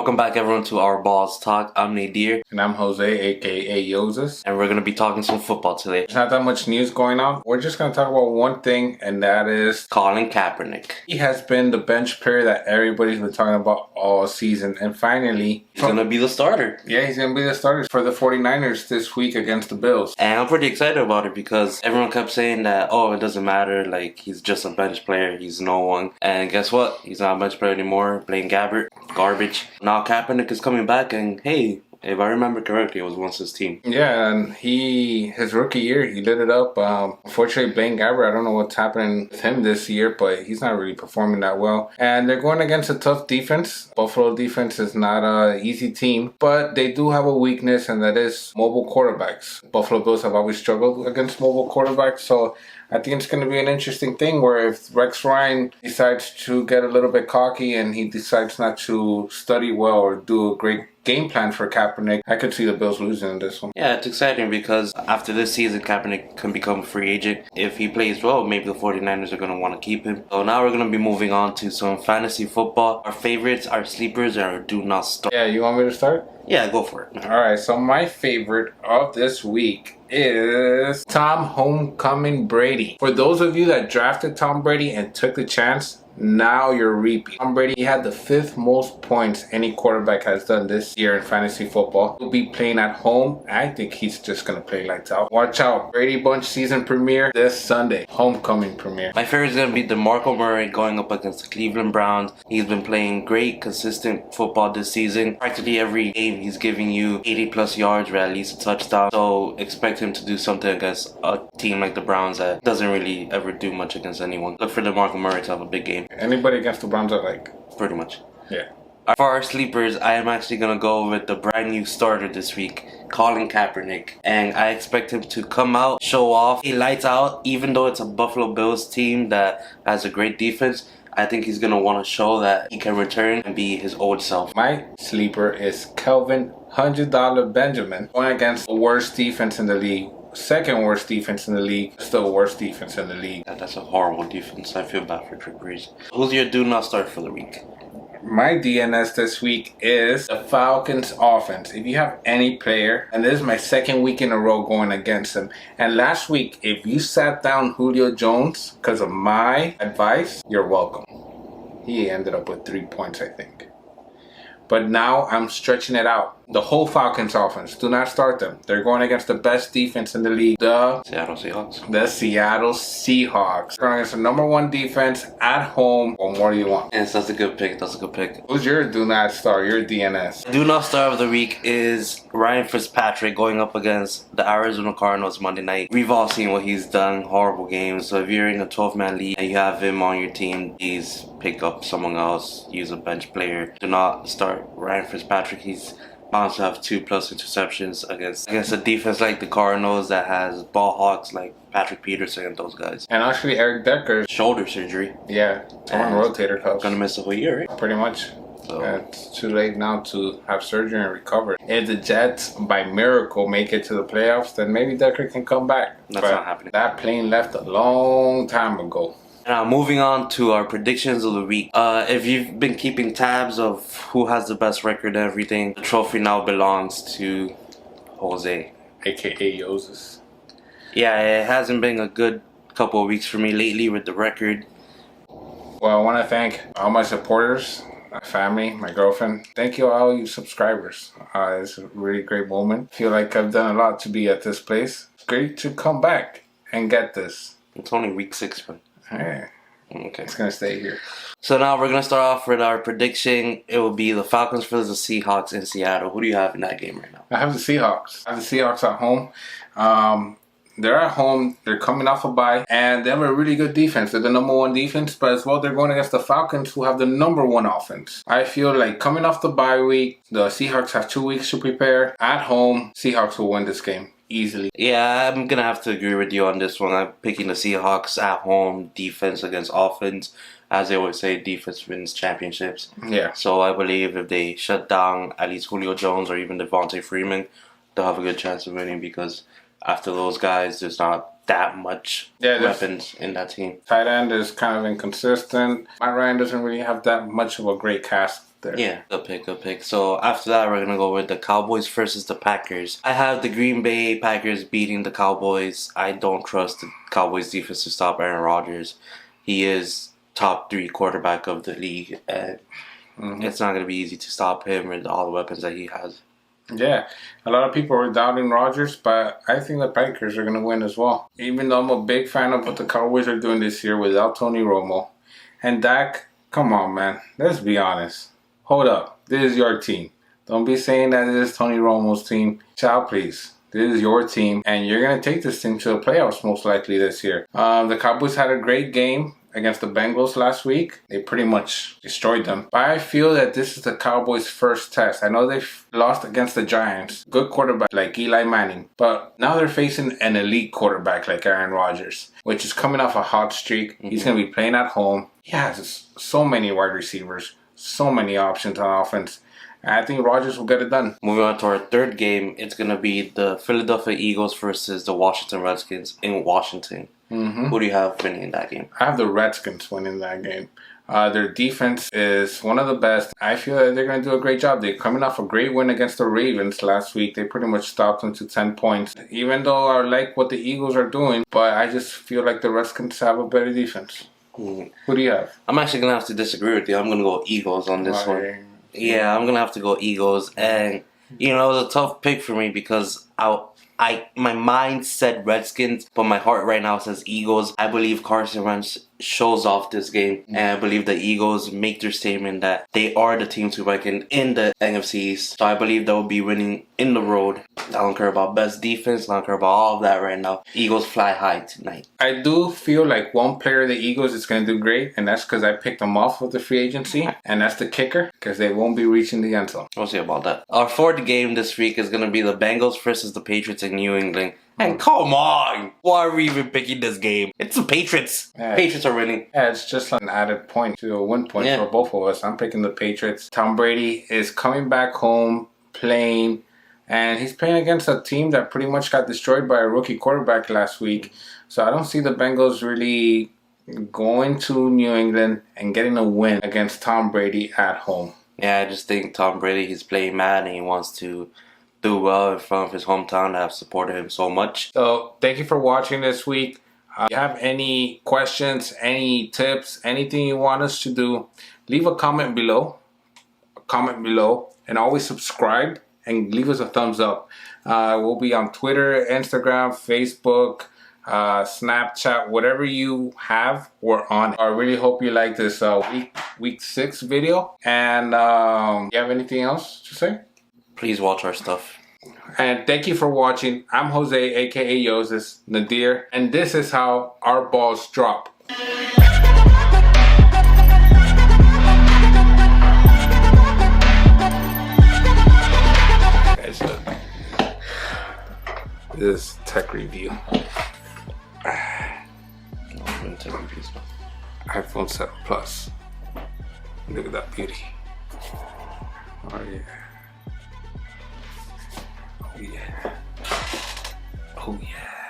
Welcome back, everyone, to our Balls Talk. I'm Nadir. And I'm Jose, aka Yozis. And we're going to be talking some football today. There's not that much news going on. We're just going to talk about one thing, and that is Colin Kaepernick. He has been the bench player that everybody's been talking about all season. And finally, he's going to be the starter. Yeah, he's going to be the starter for the 49ers this week against the Bills. And I'm pretty excited about it because everyone kept saying that, it doesn't matter. Like, he's just a bench player. He's no one. And guess what? He's not a bench player anymore. Blaine Gabbert, garbage. Now Kaepernick is coming back, and hey, if I remember correctly, it was once his team. Yeah, and his rookie year, he lit it up. Unfortunately, Blaine Gabbert, I don't know what's happening with him this year, but he's not really performing that well. And they're going against a tough defense. Buffalo defense is not an easy team, but they do have a weakness, and that is mobile quarterbacks. Buffalo Bills have always struggled against mobile quarterbacks, so I think it's going to be an interesting thing where if Rex Ryan decides to get a little bit cocky and he decides not to study well or do a great game plan for Kaepernick, I could see the Bills losing in this one. Yeah, it's exciting because after this season, Kaepernick can become a free agent. If he plays well, maybe the 49ers are going to want to keep him. So now we're going to be moving on to some fantasy football. Our favorites, our sleepers, and our do not start. Yeah, you want me to start? Yeah, go for it. Alright, so my favorite of this week is Tom Homecoming Brady. For those of you that drafted Tom Brady and took the chance, now you're reaping. Tom Brady had the 5th most points any quarterback has done this year in fantasy football. He'll be playing at home. I think he's just going to play lights out. Watch out. Brady Bunch season premiere this Sunday. Homecoming premiere. My favorite is going to be DeMarco Murray going up against the Cleveland Browns. He's been playing great, consistent football this season. Practically every game he's giving you 80 plus yards or at least a touchdown. So expect him to do something against a team like the Browns that doesn't really ever do much against anyone. Look for DeMarco Murray to have a big game. Anybody against the Browns I like. Pretty much. Yeah. For our sleepers, I am actually going to go with the brand new starter this week, Colin Kaepernick. And I expect him to come out, show off. He lights out, even though it's a Buffalo Bills team that has a great defense. I think he's going to want to show that he can return and be his old self. My sleeper is Kelvin $100 Benjamin going against the worst defense in the league. Second worst defense in the league, still worst defense in the league. That's a horrible defense. I feel bad for Trick Breeze. Who's your do not start for the week? My DNS this week is the Falcons offense. If you have any player, and this is my 2nd week in a row going against them. And last week, if you sat down Julio Jones because of my advice, you're welcome. He ended up with 3 points, I think. But now I'm stretching it out. The whole Falcons offense, do not start them. They're going against the best defense in the league. The Seattle Seahawks. The Seattle Seahawks. Going against the #1 defense at home. What more do you want? Yes, that's a good pick. That's a good pick. Who's your do not start? Your DNS. Do not start of the week is Ryan Fitzpatrick going up against the Arizona Cardinals Monday night. We've all seen what he's done. Horrible games. So if you're in a 12-man league and you have him on your team, please pick up someone else. Use a bench player. Do not start Ryan Fitzpatrick. He's bound to have 2+ interceptions against a defense like the Cardinals that has ball hawks like Patrick Peterson and those guys. And actually Eric Decker's shoulder surgery. Yeah, torn rotator cuff. Gonna miss the whole year, right? Pretty much. So it's too late now to have surgery and recover. If the Jets, by miracle, make it to the playoffs, then maybe Decker can come back. That's not happening. That plane left a long time ago. Now, moving on to our predictions of the week. If you've been keeping tabs of who has the best record and everything, the trophy now belongs to Jose. A.K.A. Yozis. Yeah, it hasn't been a good couple of weeks for me lately with the record. Well, I want to thank all my supporters, my family, my girlfriend. Thank you all you subscribers. It's a really great moment. I feel like I've done a lot to be at this place. It's great to come back and get this. It's only week 6, man. Hey, okay. It's going to stay here. So now we're going to start off with our prediction. It will be the Falcons versus the Seahawks in Seattle. Who do you have in that game right now? I have the Seahawks. I have the Seahawks at home. They're at home. They're coming off a bye. And they have a really good defense. They're the #1 defense. But as well, they're going against the Falcons who have the #1 offense. I feel like coming off the bye week, the Seahawks have 2 weeks to prepare. At home, Seahawks will win this game. Easily. Yeah, I'm going to have to agree with you on this one. I'm picking the Seahawks at home, defense against offense. As they always say, defense wins championships. Yeah. So I believe if they shut down at least Julio Jones or even Devontae Freeman, they'll have a good chance of winning because after those guys, there's not that much weapons in that team. Tight end is kind of inconsistent. Matt Ryan doesn't really have that much of a great cast there. Yeah, good pick, good pick. So after that, we're gonna go with the Cowboys versus the Packers. I have the Green Bay Packers beating the Cowboys. I don't trust the Cowboys defense to stop Aaron Rodgers. He is top 3 quarterback of the league, and it's not gonna be easy to stop him with all the weapons that he has. Yeah, a lot of people were doubting Rodgers, but I think the Packers are going to win as well. Even though I'm a big fan of what the Cowboys are doing this year without Tony Romo. And Dak, come on, man. Let's be honest. Hold up. This is your team. Don't be saying that it is Tony Romo's team. Child, please. This is your team, and you're going to take this team to the playoffs most likely this year. The Cowboys had a great game against the Bengals last week. They pretty much destroyed them. But I feel that this is the Cowboys' first test. I know they've lost against the Giants. Good quarterback like Eli Manning. But now they're facing an elite quarterback like Aaron Rodgers, which is coming off a hot streak. He's going to be playing at home. He has so many wide receivers, so many options on offense. And I think Rodgers will get it done. Moving on to our third game, it's going to be the Philadelphia Eagles versus the Washington Redskins in Washington. Who do you have winning in that game? I have the Redskins winning that game. Their defense is one of the best. I feel that they're going to do a great job. They're coming off a great win against the Ravens last week. They pretty much stopped them to 10 points. Even though I like what the Eagles are doing, but I just feel like the Redskins have a better defense. Who do you have? I'm actually going to have to disagree with you. I'm going to go Eagles on this one. Yeah, I'm going to have to go Eagles. And, you know, it was a tough pick for me because my mind said Redskins, but my heart right now says Eagles. I believe Carson Wentz shows off this game, and I believe the Eagles make their statement that they are the team to reckon in the NFC East. So I believe they will be winning in the road. I don't care about best defense. I don't care about all of that right now. Eagles fly high tonight. I do feel like one player of the Eagles is going to do great, and that's because I picked them off of the free agency, and that's the kicker, because they won't be reaching the end zone. We'll see about that. Our fourth game this week is going to be the Bengals versus the Patriots in New England. And come on! Why are we even picking this game? It's the Patriots. Yeah. Patriots are winning. Yeah, it's just an added point to a win point for both of us. I'm picking the Patriots. Tom Brady is coming back home, playing, and he's playing against a team that pretty much got destroyed by a rookie quarterback last week. So I don't see the Bengals really going to New England and getting a win against Tom Brady at home. Yeah, I just think Tom Brady, he's playing mad and he wants to do well in front of his hometown that have supported him so much. So thank you for watching this week. If you have any questions, any tips, anything you want us to do, leave a comment below. And always subscribe and leave us a thumbs up. We'll be on Twitter, Instagram, Facebook, Snapchat, whatever you have, we're on. I really hope you like this week 6 video. And you have anything else to say? Please watch our stuff. And thank you for watching. I'm Jose, aka Yoses Nadir, and this is how our balls drop. This is tech review. iPhone 7 Plus. Look at that beauty. Oh yeah. Oh yeah. Oh yeah.